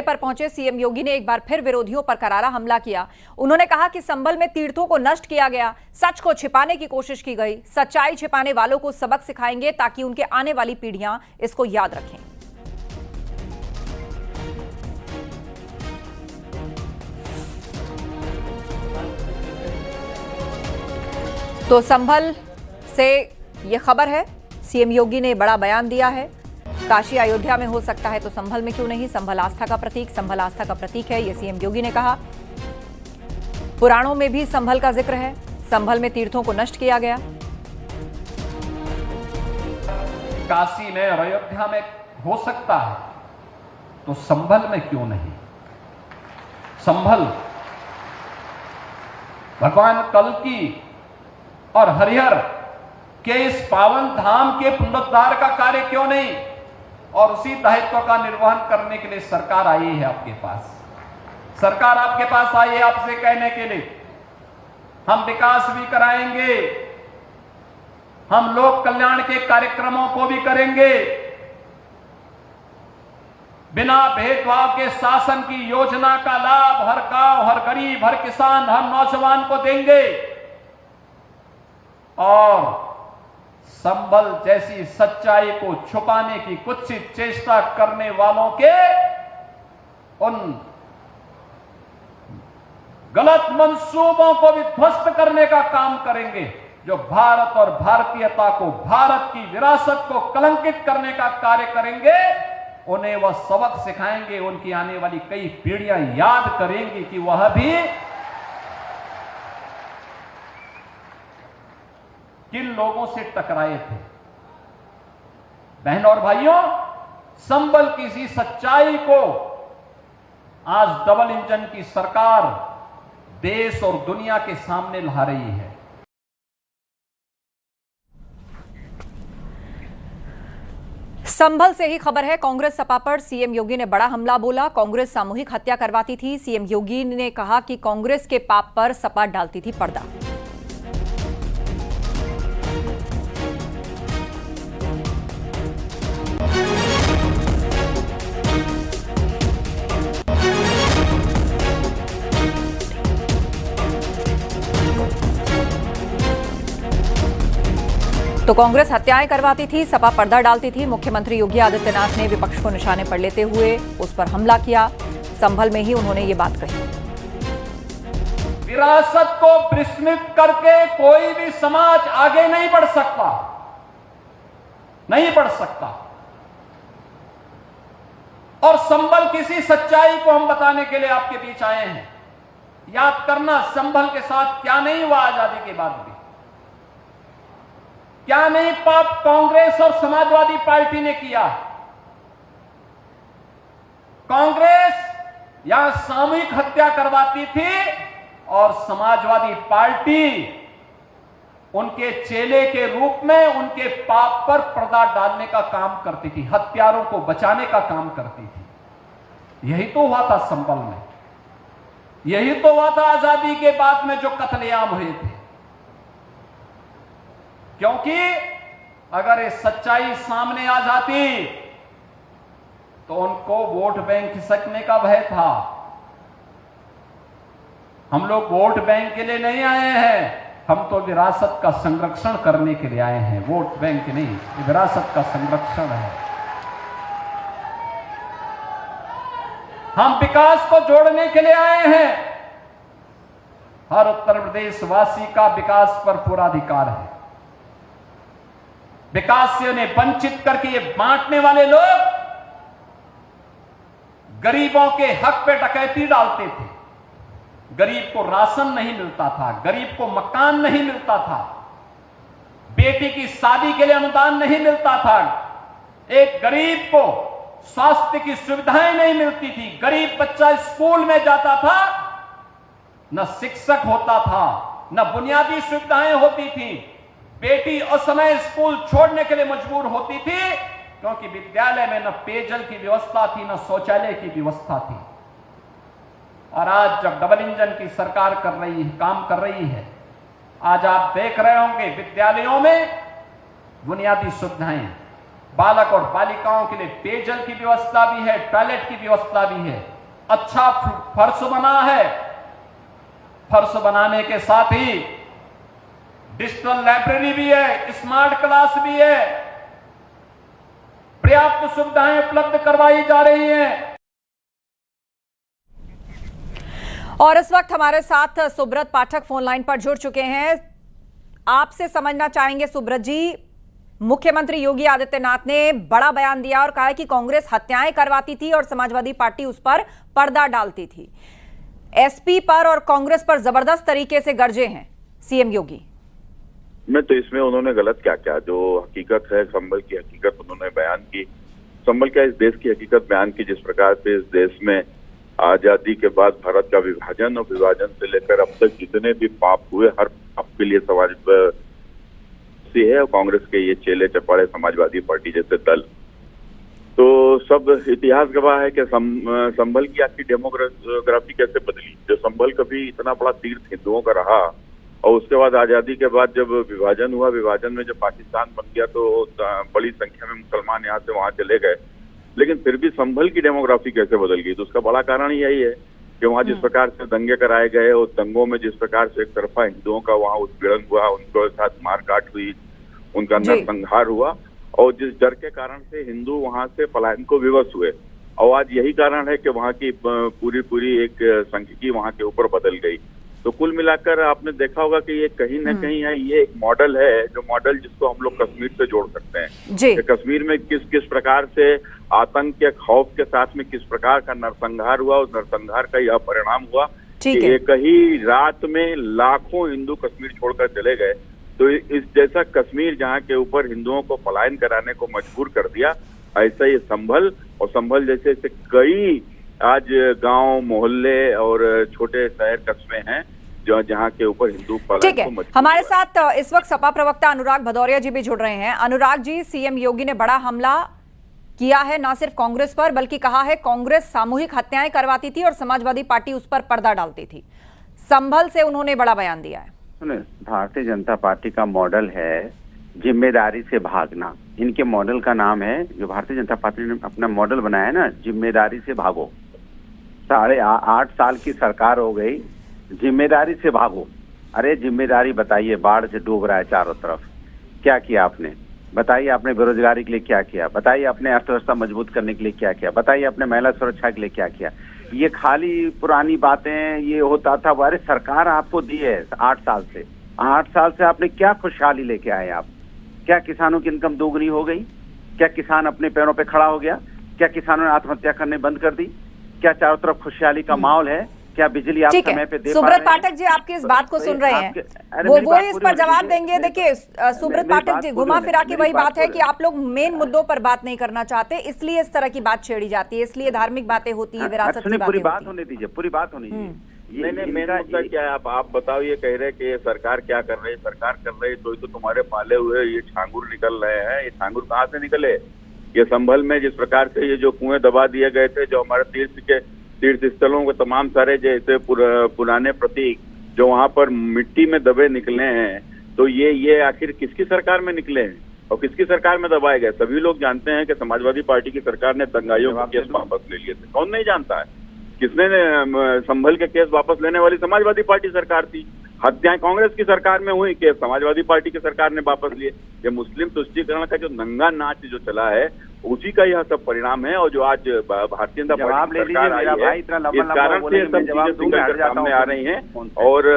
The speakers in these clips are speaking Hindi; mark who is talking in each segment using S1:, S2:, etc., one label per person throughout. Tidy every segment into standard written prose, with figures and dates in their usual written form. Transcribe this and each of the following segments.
S1: पर पहुंचे सीएम योगी ने एक बार फिर विरोधियों पर करारा हमला किया। उन्होंने कहा कि संभल में तीर्थों को नष्ट किया गया, सच को छिपाने की कोशिश की गई। सच्चाई छिपाने वालों को सबक सिखाएंगे ताकि उनके आने वाली पीढ़ियां इसको याद रखें। तो संभल से यह खबर है, सीएम योगी ने बड़ा बयान दिया है। काशी अयोध्या में हो सकता है तो संभल में क्यों नहीं। संभल आस्था का प्रतीक, संभल आस्था का प्रतीक है, यह सीएम योगी ने कहा। पुराणों में भी संभल का जिक्र है। संभल में तीर्थों को नष्ट किया गया।
S2: काशी में और अयोध्या में हो सकता है तो संभल में क्यों नहीं। संभल भगवान कल्कि और हरिहर के इस पावन धाम के पुनरुद्धार का कार्य क्यों नहीं, और उसी दायित्व का निर्वहन करने के लिए सरकार आई है आपके पास। सरकार आपके पास आई है आपसे कहने के लिए हम विकास भी कराएंगे, हम लोक कल्याण के कार्यक्रमों को भी करेंगे, बिना भेदभाव के शासन की योजना का लाभ हर गांव, हर गरीब, हर किसान, हर नौजवान को देंगे। और संभल जैसी सच्चाई को छुपाने की कुत्सित चेष्टा करने वालों के उन गलत मंसूबों को भी ध्वस्त करने का काम करेंगे। जो भारत और भारतीयता को, भारत की विरासत को कलंकित करने का कार्य करेंगे, उन्हें वह सबक सिखाएंगे। उनकी आने वाली कई पीढ़ियां याद करेंगी कि वह भी किन लोगों से टकराए थे। बहनों और भाइयों, संभल की इसी सच्चाई को आज डबल इंजन की सरकार देश और दुनिया के सामने ला रही है।
S1: संभल से ही खबर है, कांग्रेस सपा पर सीएम योगी ने बड़ा हमला बोला। कांग्रेस सामूहिक हत्या करवाती थी। सीएम योगी ने कहा कि कांग्रेस के पाप पर सपा डालती थी पर्दा। तो कांग्रेस हत्याएं करवाती थी, सपा पर्दा डालती थी। मुख्यमंत्री योगी आदित्यनाथ ने विपक्ष को निशाने पर लेते हुए उस पर हमला किया। संभल में ही उन्होंने ये बात कही।
S2: विरासत को विस्मृत करके कोई भी समाज आगे नहीं बढ़ सकता, नहीं बढ़ सकता। और संभल किसी सच्चाई को हम बताने के लिए आपके बीच आए हैं। याद करना, संभल के साथ क्या नहीं हुआ आजादी के बाद भी, क्या नहीं पाप कांग्रेस और समाजवादी पार्टी ने किया। कांग्रेस यहां सामूहिक हत्या करवाती थी और समाजवादी पार्टी उनके चेले के रूप में उनके पाप पर पर्दा डालने का काम करती थी, हत्यारों को बचाने का काम करती थी। यही तो हुआ था संभल में, यही तो हुआ था आजादी के बाद में जो कत्लेआम हुए थे। क्योंकि अगर ये सच्चाई सामने आ जाती तो उनको वोट बैंक खिसकने का भय था। हम लोग वोट बैंक के लिए नहीं आए हैं, हम तो विरासत का संरक्षण करने के लिए आए हैं। वोट बैंक नहीं, विरासत का संरक्षण है। हम विकास को जोड़ने के लिए आए हैं। हर उत्तर प्रदेश वासी का विकास पर पूरा अधिकार है। विकास से उन्हें वंचित करके ये बांटने वाले लोग गरीबों के हक पे डकैती डालते थे। गरीब को राशन नहीं मिलता था, गरीब को मकान नहीं मिलता था, बेटी की शादी के लिए अनुदान नहीं मिलता था, एक गरीब को स्वास्थ्य की सुविधाएं नहीं मिलती थी। गरीब बच्चा स्कूल में जाता था, न शिक्षक होता था, न बुनियादी सुविधाएं होती थी। बेटी उस समय स्कूल छोड़ने के लिए मजबूर होती थी क्योंकि विद्यालय में न पेयजल की व्यवस्था थी, न शौचालय की व्यवस्था थी। और आज जब डबल इंजन की सरकार काम कर रही है, आज आप देख रहे होंगे विद्यालयों में बुनियादी सुविधाएं, बालक और बालिकाओं के लिए पेयजल की व्यवस्था भी है, टॉयलेट की व्यवस्था भी है, अच्छा फर्श बना है। फर्श बनाने के साथ ही डिजिटल लाइब्रेरी भी है, स्मार्ट क्लास भी है, पर्याप्त सुविधाएं उपलब्ध करवाई जा रही हैं।
S1: और इस वक्त हमारे साथ सुब्रत पाठक फोन लाइन पर जुड़ चुके हैं। आपसे समझना चाहेंगे सुब्रत जी, मुख्यमंत्री योगी आदित्यनाथ ने बड़ा बयान दिया और कहा है कि कांग्रेस हत्याएं करवाती थी और समाजवादी पार्टी उस पर पर्दा डालती थी। एसपी पर और कांग्रेस पर जबरदस्त तरीके से गरजे हैं सीएम योगी।
S3: मैं तो इसमें उन्होंने गलत क्या किया, जो हकीकत है संभल की हकीकत उन्होंने बयान की, संभल क्या इस देश की हकीकत बयान की। जिस प्रकार से इस देश में आजादी के बाद भारत का विभाजन और विभाजन से लेकर अब तक जितने भी पाप हुए, हर पाप के लिए समाज से है और कांग्रेस के ये चेले चपाड़े समाजवादी पार्टी जैसे दल, तो सब इतिहास गवाह है कि संभल की आपकी डेमोग्राफी कैसे बदली। जो संभल कभी इतना बड़ा तीर्थ हिंदुओं का रहा और उसके बाद आजादी के बाद जब विभाजन हुआ, विभाजन में जब पाकिस्तान बन गया तो बड़ी संख्या में मुसलमान यहाँ से वहां चले गए, लेकिन फिर भी संभल की डेमोग्राफी कैसे बदल गई। तो उसका बड़ा कारण यही है कि वहाँ जिस प्रकार से दंगे कराए गए, उस दंगों में जिस प्रकार से एक तरफा हिंदुओं का वहाँ उत्पीड़न हुआ, उनके साथ मारकाट हुई, उनका नरसंहार हुआ, और जिस डर के कारण से हिंदू वहाँ से पलायन को विवश हुए। और आज यही कारण है कि वहाँ की पूरी एक सांख्यिकी वहाँ के ऊपर बदल गई। तो कुल मिलाकर आपने देखा होगा कि ये कहीं ना कहीं है, ये एक मॉडल है, जो मॉडल जिसको हम लोग कश्मीर से जोड़ सकते हैं कि कश्मीर में किस प्रकार से आतंक के खौफ के साथ में किस प्रकार का नरसंहार हुआ। उस नरसंहार का यह परिणाम हुआ कि एक ही रात में लाखों हिंदू कश्मीर छोड़कर चले गए। तो इस जैसा कश्मीर जहाँ के ऊपर हिंदुओं को पलायन कराने को मजबूर कर दिया, ऐसा ही संभल और संभल जैसे कई आज गांव मोहल्ले और छोटे शहर कस्बे हैं जो जहां के ऊपर हिंदू
S1: ठीक है। हमारे साथ इस वक्त सपा प्रवक्ता अनुराग भदौरिया जी भी जुड़ रहे हैं। अनुराग जी, सीएम योगी ने बड़ा हमला किया है न सिर्फ कांग्रेस पर, बल्कि कहा है कांग्रेस सामूहिक हत्याएं करवाती थी और समाजवादी पार्टी उस पर पर्दा डालती थी। संभल से उन्होंने बड़ा बयान दिया है।
S4: भारतीय जनता पार्टी का मॉडल है जिम्मेदारी से भागना। इनके मॉडल का नाम है, जो भारतीय जनता पार्टी ने अपना मॉडल बनाया है ना, जिम्मेदारी से भागो। 8.5 साल की सरकार हो गई, जिम्मेदारी से भागो। अरे जिम्मेदारी बताइए, बाढ़ से डूब रहा है चारों तरफ, क्या किया आपने? बताइए आपने बेरोजगारी के लिए क्या किया? बताइए अपने अर्थव्यवस्था मजबूत करने के लिए क्या किया? बताइए अपने महिला सुरक्षा के लिए क्या किया? ये खाली पुरानी बातें, ये होता था। अरे सरकार आपको दी है 8 साल से, 8 साल से आपने क्या खुशहाली लेके आए आप? क्या किसानों की इनकम दोगुनी हो गई? क्या किसान अपने पैरों पे खड़ा हो गया? क्या किसानों ने आत्महत्या करने बंद कर दी? क्या चारों तरफ खुशहाली का माहौल है? क्या बिजली आप समय पे दे?
S1: सुब्रत पाठक जी आपकी इस बात को सुन रहे हैं, वो इस पर जवाब देंगे। देखिए सुब्रत पाठक जी, घुमा फिरा के वही बात है कि आप लोग मेन मुद्दों पर बात नहीं करना चाहते, इसलिए इस तरह की बात छेड़ी जाती है, इसलिए धार्मिक बातें होती है, विरासत की बातें।
S4: पूरी बात होने दीजिए, पूरी बात होनी चाहिए।
S3: नहीं, मेरा मुद्दा क्या है, आप बताओ। ये कह रहे कि सरकार क्या कर रही है? सरकार कर रही तो तुम्हारे पाले हुए ये छांगुर निकल रहे हैं। ये छांगुर कहाँ से निकले? ये संभल में जिस प्रकार से ये जो कुएं दबा दिए गए थे, जो हमारे तीर्थ स्थलों के तमाम सारे जैसे पुराने प्रतीक जो वहां पर मिट्टी में दबे निकले हैं, तो ये आखिर किसकी सरकार में निकले हैं और किसकी सरकार में दबाए गए? सभी लोग जानते हैं कि समाजवादी पार्टी की सरकार ने दंगाइयों के केस वापस ले लिए थे। कौन नहीं जानता है? किसने संभल के केस वापस लेने वाली समाजवादी पार्टी सरकार थी। हत्याएं कांग्रेस की सरकार में हुई, केस समाजवादी पार्टी की सरकार ने वापस लिए। ये मुस्लिम तुष्टीकरण का जो नंगा नाच जो चला है, उसी का यह सब परिणाम है। और जो आज भारतीय जनता पार्टी की सरकार आई है, इस कारण से सब चीजें निकल कर सामने आ रही हैं और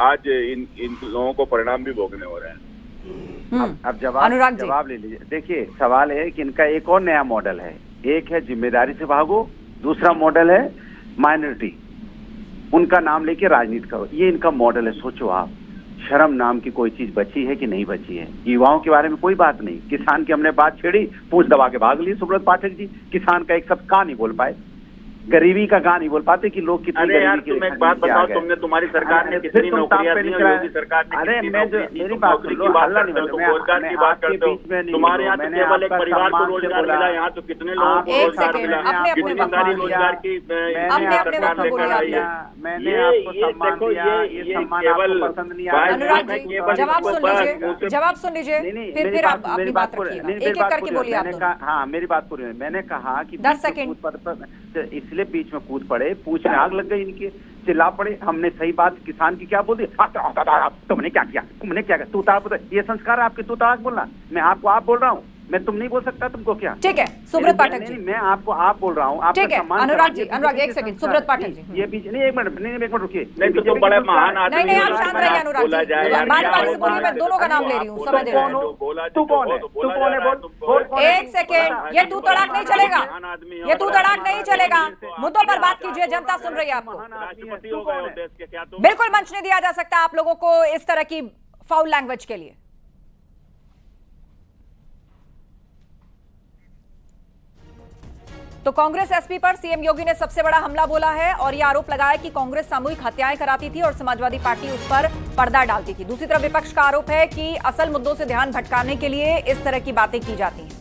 S3: आज इन लोगों को परिणाम भी भोगने हो रहे हैं।
S4: अब जवाब ले लीजिए। देखिए सवाल है कि इनका एक और नया मॉडल है। एक है जिम्मेदारी से भागो, दूसरा मॉडल है माइनॉरिटी, उनका नाम लेके राजनीति करो। ये इनका मॉडल है। सोचो आप, शर्म नाम की कोई चीज बची है कि नहीं बची है? युवाओं के बारे में कोई बात नहीं। किसान की हमने बात छेड़ी, पूछ दबा के भाग ली सुब्रत पाठक जी। किसान का एक शब्द कहाँ नहीं बोल पाए? गरीबी का गान नहीं बोल पाते कि लोग कितनी
S3: अरे यार
S4: गरीबी की
S3: तुम
S4: रेखा
S3: एक बात
S4: नीचे आ
S3: बताओ,
S4: गए।
S3: तुमने तुम्हारी सरकार ने
S4: फिर
S3: कितनी
S4: तुम
S3: नौकरियां
S4: ताप पे
S3: दी,
S4: निकला-
S3: योगी सरकार ने
S4: अरे
S3: कितनी
S4: मैं जो
S3: नौकरी दी,
S4: मेरी
S3: तुम
S4: बात
S3: नौकरी
S4: सुन
S3: की
S4: लो,
S3: बात
S4: हल्ला
S3: करते
S4: नहीं
S3: हो,
S4: बोलो,
S3: तुम
S4: मैं-
S3: रोजगार
S4: मैं
S3: की बात
S4: आपके
S3: करते हो,
S4: बीच में नहीं
S3: तुम्हारे
S4: बोला,
S3: यहाँ तो
S4: मैंने
S3: केवल एक
S4: आपका
S3: परिवार को
S4: सम्मान से
S3: रोजगार
S4: बोला।
S3: मिला, यहाँ तो कितने लोगों
S4: आप
S3: को
S1: एक
S3: रोजगार
S1: सेकंड,
S3: मिला,
S1: अपने अपने
S3: कितनी
S1: वक्त
S3: सारी
S1: बोलिए।
S3: रोजगार की
S1: अपने अपने
S3: सरकार
S1: वक्त
S3: लेकर
S1: बोलिए
S3: आई है।
S4: मैंने
S3: ये
S4: आपको
S3: ये
S4: सम्मान
S3: देखो
S4: दिया, ये सम्मान
S3: केवल
S4: आपको पसंद नहीं आया।
S1: अनुराग जी,
S3: केवल
S1: जवाब
S3: इसको
S1: सुन
S3: बस
S1: लीजिए,
S3: मुंह से-
S1: जवाब सुन लीजिए,
S4: नहीं,
S1: फिर
S4: मेरी
S1: फिर आप अपनी
S4: मेरी
S1: बात
S4: पूरी-
S1: रखिएगा,
S4: नहीं, मेरी
S1: एक एक
S4: बात
S1: करके
S4: पूरी-
S1: बोलिए आप
S4: मैंने
S1: दोनों।
S4: कहा, हाँ मेरी बात पूरी हुई। मैंने कहा कि
S1: 10
S4: बीच में
S1: सेकंड।
S4: कूद पड़े, इसलिए बीच में कूद पड़े, पूछ में आग लग गई इनकी, चिल्ला पड़े। हमने सही बात किसान की क्या बोल दी, तुमने क्या किया, तुमने क्या किया, तू ताड़, ये संस्कार है आपके, तू ताड़ बोलना। मैं आपको आप बोल रहा हूँ, मैं तुम नहीं बोल सकता, तुमको क्या।
S1: ठीक है, सुब्रत पाठक जी।
S4: मैं आपको आप बोल रहा हूँ, आपका
S1: ठीक है,
S4: सम्मान
S1: अनुराग
S4: करा।
S1: जी,
S4: ये
S1: अनुराग,
S4: बीजेपी
S1: एक
S4: के
S1: सेकंड,
S4: संस्कार-
S1: सुब्रत पाठक जी।
S4: ये बीच नहीं, एक मिनट रुकिए।
S3: नहीं तो तुम बड़े महान आदमी
S1: नहीं,
S3: हो,
S1: आप शांत रहिए अनुराग
S3: बोला
S1: जी।
S3: जाए यार,
S1: बारी
S3: क्या
S1: बारी से
S3: बोला
S1: बोलिए, मैं
S3: जाए,
S1: दोनों का नाम ले रही हूँ,
S3: आप
S1: समय दे रही
S3: बोला
S1: हूँ।
S3: जो बोला,
S4: तू कौन है,
S3: जो
S4: तू
S3: बोला
S4: कौन है,
S3: जा रहा है,
S4: बोल,
S3: तुम
S4: बोल कौन है?
S1: एक सेकेंड, ये तू तड़ाक नहीं चलेगा, ये तू तड़ाक नहीं चलेगा, मुद्दों पर बात कीजिए, जनता सुन रही है आपको।
S3: राष्ट्रपति हो गए हो देश के, क्या तुम
S1: बिल्कुल मंच नहीं दिया जा सकता आप लोगों को इस तरह की फाउल लैंग्वेज के लिए। तो कांग्रेस एसपी पर सीएम योगी ने सबसे बड़ा हमला बोला है और यह आरोप लगाया कि कांग्रेस सामूहिक हत्याएं कराती थी और समाजवादी पार्टी उस पर पर्दा डालती थी। दूसरी तरफ विपक्ष का आरोप है कि असल मुद्दों से ध्यान भटकाने के लिए इस तरह की बातें की जाती हैं।